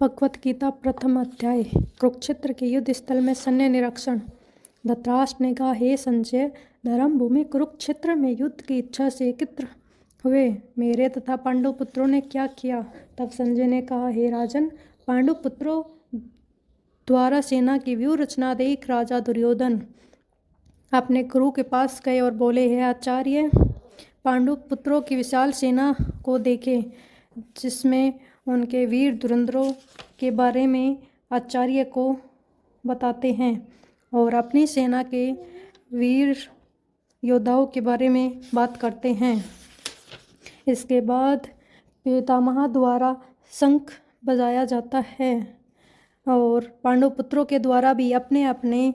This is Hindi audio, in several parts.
भगवत गीता प्रथम अध्याय। कुरुक्षेत्र के युद्ध स्थल में सैन्य निरीक्षण। धृतराष्ट्र ने कहा, हे संजय, धर्म भूमि कुरुक्षेत्र में युद्ध की इच्छा से एकत्र हुए मेरे तथा पांडु पुत्रों ने क्या किया? तब संजय ने कहा, हे राजन, पांडु पुत्रों द्वारा सेना की व्यूह रचना देख राजा दुर्योधन अपने गुरु के पास गए और बोले, हे आचार्य, पांडु पुत्रों की विशाल सेना को देखे, जिसमें उनके वीर धुरंधरों के बारे में आचार्य को बताते हैं और अपनी सेना के वीर योद्धाओं के बारे में बात करते हैं। इसके बाद पितामह द्वारा शंख बजाया जाता है और पांडु पुत्रों के द्वारा भी अपने अपने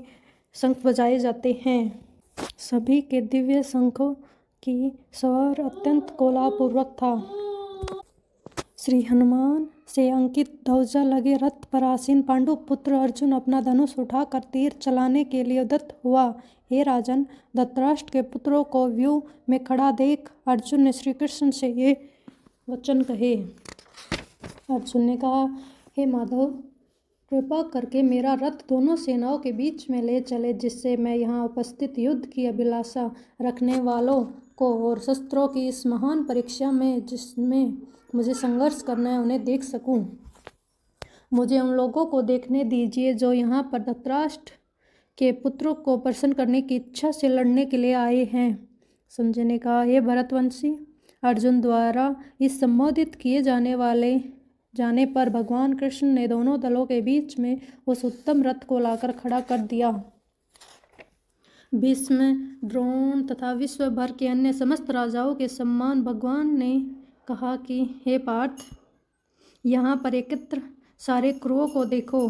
शंख बजाए जाते हैं। सभी के दिव्य शंखों की स्वर अत्यंत कोलाहलपूर्वक था। श्री हनुमान से अंकित ध्वजा लगे रथ पर आसीन पांडु पुत्र अर्जुन अपना धनुष उठाकर तीर चलाने के लिए उद्यत हुआ। हे राजन, धृतराष्ट्र के पुत्रों को व्यूह में खड़ा देख अर्जुन ने श्री कृष्ण से ये वचन कहे। अर्जुन ने कहा, हे माधव, कृपा करके मेरा रथ दोनों सेनाओं के बीच में ले चले, जिससे मैं यहाँ उपस्थित युद्ध की अभिलाषा रखने वालों को और शस्त्रों की इस महान परीक्षा में जिसमें मुझे संघर्ष करना है उन्हें देख सकूं। मुझे उन लोगों को देखने दीजिए जो यहाँ पर धृतराष्ट्र के पुत्रों को प्रसन्न करने की इच्छा से लड़ने के लिए आए हैं। संजय ने कहा, हे भरतवंशी, अर्जुन द्वारा इस संबोधित किए जाने पर भगवान कृष्ण ने दोनों दलों के बीच में उस उत्तम रथ को लाकर खड़ा कर दिया। भीष्म, द्रोण तथा विश्व भर के अन्य समस्त राजाओं के सम्मान भगवान ने कहा कि हे पार्थ, यहाँ पर एकत्र सारे कुरुओं को देखो।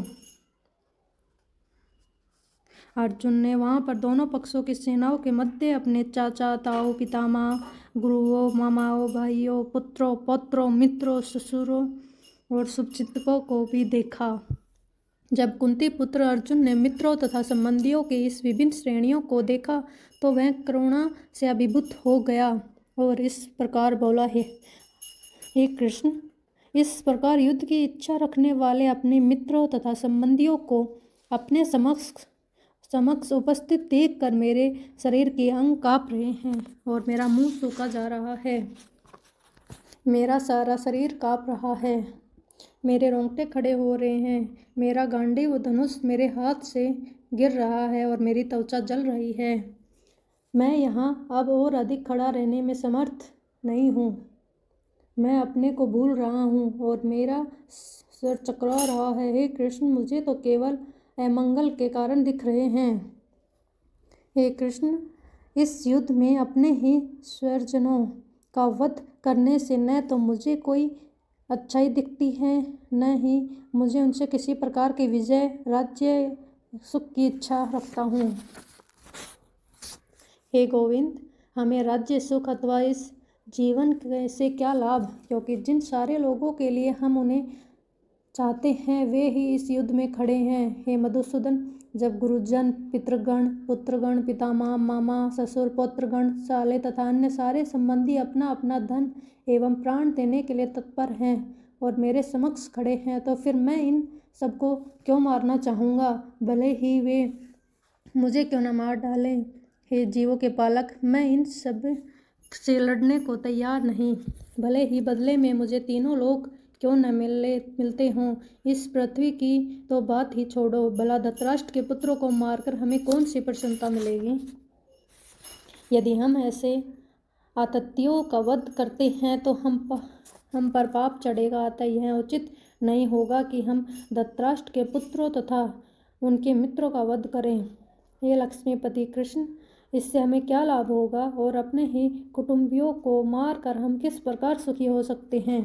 अर्जुन ने वहाँ पर दोनों पक्षों की सेनाओं के मध्य अपने चाचा, ताऊ, पितामह, गुरुओं, मामाओं, भाइयों, पुत्रों, पौत्रों, मित्रों, ससुरों और शुभचिंतकों को भी देखा। जब कुंती पुत्र अर्जुन ने मित्रों तथा संबंधियों की इस विभिन्न श्रेणियों को देखा तो वह करुणा से अभिभूत हो गया और इस प्रकार बोला, हे कृष्ण, इस प्रकार युद्ध की इच्छा रखने वाले अपने मित्रों तथा संबंधियों को अपने समक्ष उपस्थित देखकर मेरे शरीर के अंग काँप रहे हैं और मेरा मुंह सूखा जा रहा है। मेरा सारा शरीर काँप रहा है, मेरे रोंगटे खड़े हो रहे हैं, मेरा गांडीव धनुष मेरे हाथ से गिर रहा है और मेरी त्वचा जल रही है। मैं यहाँ अब और अधिक खड़ा रहने में समर्थ नहीं हूँ। मैं अपने को भूल रहा हूँ और मेरा सिर चकरा रहा है। हे कृष्ण, मुझे तो केवल अमंगल के कारण दिख रहे हैं। हे कृष्ण, इस युद्ध में अपने ही स्वजनों का वध करने से न तो मुझे कोई अच्छाई दिखती है, न ही मुझे उनसे किसी प्रकार की विजय, राज्य, सुख की इच्छा रखता हूँ। हे गोविंद, हमें राज्य, सुख अथवा इस जीवन से क्या लाभ, क्योंकि जिन सारे लोगों के लिए हम उन्हें चाहते हैं वे ही इस युद्ध में खड़े हैं। हे मधुसूदन, जब गुरुजन, पितृगण, पुत्रगण, पितामह, मामा, ससुर, पौत्रगण, साले तथा अन्य सारे संबंधी अपना अपना धन एवं प्राण देने के लिए तत्पर हैं और मेरे समक्ष खड़े हैं, तो फिर मैं इन सबको क्यों मारना चाहूँगा, भले ही वे मुझे क्यों न मार डालें। हे जीवों के पालक, मैं इन सब से लड़ने को तैयार नहीं, भले ही बदले में मुझे तीनों लोग क्यों न मिलते हों। इस पृथ्वी की तो बात ही छोड़ो, भला धृतराष्ट्र के पुत्रों को मारकर हमें कौन सी प्रसन्नता मिलेगी? यदि हम ऐसे आततियों का वध करते हैं तो हम पर पाप चढ़ेगा। अतः यह उचित नहीं होगा कि हम धृतराष्ट्र के पुत्रों तथा उनके मित्रों का वध करें। हे लक्ष्मीपति कृष्ण, इससे हमें क्या लाभ होगा और अपने ही कुटुंबियों को मारकर हम किस प्रकार सुखी हो सकते हैं?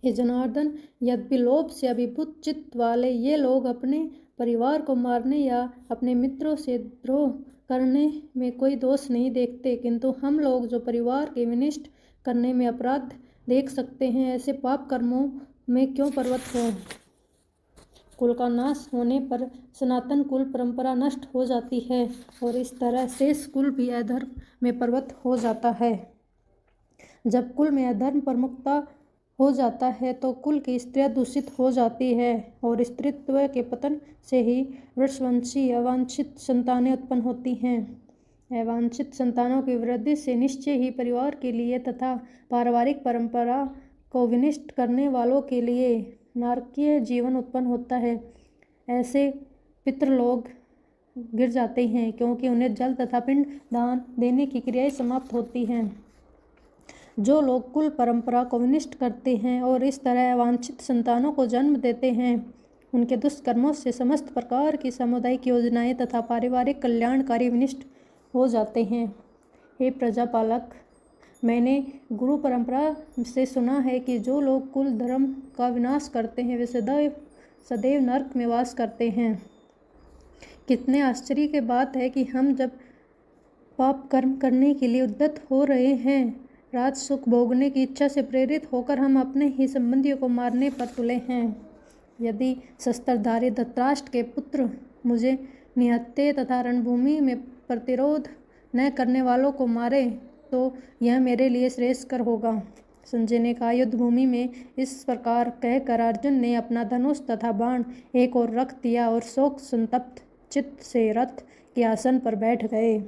हे जनार्दन, यद्यपि लोभ से अभिभूत चित्त वाले ये लोग अपने परिवार को मारने या अपने मित्रों से द्रोह करने में कोई दोष नहीं देखते, किंतु हम लोग जो परिवार के विनष्ट करने में अपराध देख सकते हैं, ऐसे पाप कर्मों में क्यों प्रवृत्त हों? कुल का नाश होने पर सनातन कुल परंपरा नष्ट हो जाती है और इस तरह शेष कुल भी अधर्म में प्रवृत्त हो जाता है। जब कुल में अधर्म प्रमुखता हो जाता है तो कुल की स्त्रियां दूषित हो जाती है और स्त्रीत्व के पतन से ही वृषवंशी अवांछित संतानें उत्पन्न होती हैं। अवांछित संतानों की वृद्धि से निश्चय ही परिवार के लिए तथा पारिवारिक परंपरा को विनिष्ट करने वालों के लिए नारकीय जीवन उत्पन्न होता है। ऐसे पितृलोक गिर जाते हैं क्योंकि उन्हें जल तथा पिंड दान देने की क्रियाएं समाप्त होती हैं। जो लोग कुल परंपरा को विनिष्ट करते हैं और इस तरह अवांछित संतानों को जन्म देते हैं, उनके दुष्कर्मों से समस्त प्रकार की सामुदायिक योजनाएं तथा पारिवारिक कल्याण कार्य विनिष्ट हो जाते हैं। हे प्रजापालक, मैंने गुरु परंपरा से सुना है कि जो लोग कुल धर्म का विनाश करते हैं वे सदैव नरक में वास करते हैं। कितने आश्चर्य की बात है कि हम जब पाप कर्म करने के लिए उद्यत हो रहे हैं, राज सुख भोगने की इच्छा से प्रेरित होकर हम अपने ही संबंधियों को मारने पर तुले हैं। यदि शस्त्रधारी धृतराष्ट्र के पुत्र मुझे निहत्थे तथा रणभूमि में प्रतिरोध न करने वालों को मारे तो यह मेरे लिए श्रेयस्कर होगा। संजय ने कहा, युद्ध भूमि में इस प्रकार कहकर अर्जुन ने अपना धनुष तथा बाण एक ओर रख दिया और शोक संतप्त चित्त से रथ के आसन पर बैठ गए।